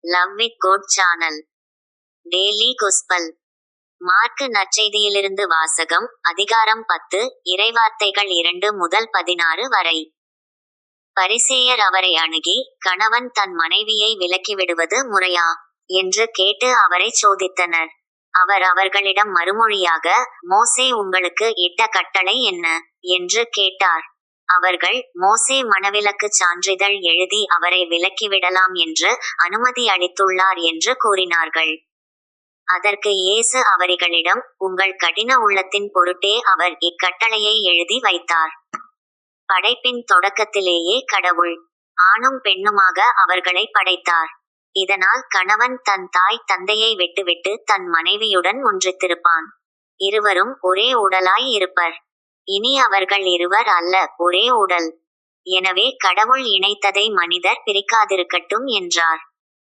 Love with god channel daily gospel. Mark நற்செய்தியிலிருந்து வாசகம். அதிகாரம் 10 இறைவார்த்தைகள் 2 முதல் 16 வரை. பரிசேயர் அவரை அணுகி, கணவன் தன் மனைவியை விலக்கிவிடுவது முறையா என்று கேட்டு அவரை சோதித்தனர். அவர் அவர்களிடம் மறுமொழியாக, மோசே உங்களுக்கு இட்ட கட்டளை என்ன என்று கேட்டார். அவர்கள், மோசே மணவிலக்குச் சான்றிதழ் எழுதி அவரை விலக்கிவிடலாம் என்று அனுமதி அளித்துள்ளார் என்று கூறினார்கள். அதற்கு இயேசு அவரிகளிடம், உங்கள் கடின உள்ளத்தின் பொருட்டே அவர் இக்கட்டளையை எழுதி வைத்தார். படைப்பின் தொடக்கத்திலேயே கடவுள் ஆணும் பெண்ணுமாக அவர்களை படைத்தார். இதனால் கணவன் தன் தாய் தந்தையை விட்டுவிட்டு தன் மனைவியுடன் ஒன்றித்திருப்பான். இருவரும் ஒரே உடலாய் இருப்பர். இனி அவர்கள் இருவர் அல்ல, ஒரே உடல். எனவே கடவுள் இணைத்ததை மனிதர் பிரிக்காதிருக்கட்டும் என்றார்.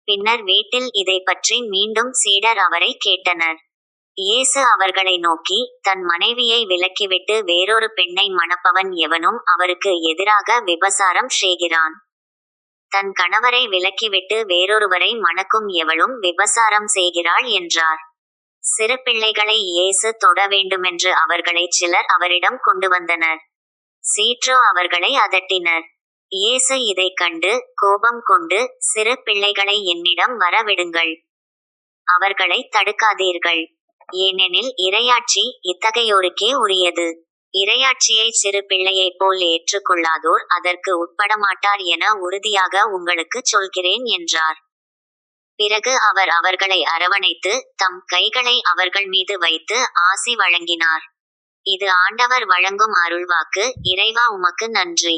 பின்னர் வீட்டில் இதை பற்றி மீண்டும் சீடர் அவரை கேட்டனர். இயேசு அவர்களை நோக்கி, தன் மனைவியை விலக்கிவிட்டு வேறொரு பெண்ணை மணப்பவன் எவனும் அவருக்கு எதிராக விபசாரம் செய்கிறான். தன் கணவரை விலக்கிவிட்டு வேறொருவரை மணக்கும் எவளும் விபசாரம் செய்கிறாள் என்றார். சிறு பிள்ளைகளை இயேசு தொட வேண்டுமென்று அவர்களைச் சிலர் அவரிடம் கொண்டு வந்தனர். சீற்றோ அவர்களை அதட்டினர். இயேசு இதைக் கண்டு கோபம் கொண்டு, சிறு பிள்ளைகளை என்னிடம் வர விடுங்கள், அவர்களை தடுக்காதீர்கள், ஏனெனில் இறையாட்சி இத்தகையோருக்கே உரியது. இறையாட்சியை சிறு பிள்ளையைப் போல் ஏற்றுக்கொள்ளாதோர் அதற்கு உட்படமாட்டார் என உறுதியாக உங்களுக்குச் சொல்கிறேன் என்றார். பிறகு அவர் அவர்களை அரவணைத்து தம் கைகளை அவர்கள் மீது வைத்து ஆசி வழங்கினார். இது ஆண்டவர் வழங்கும் அருள்வாக்கு. இறைவா உமக்கு நன்றி.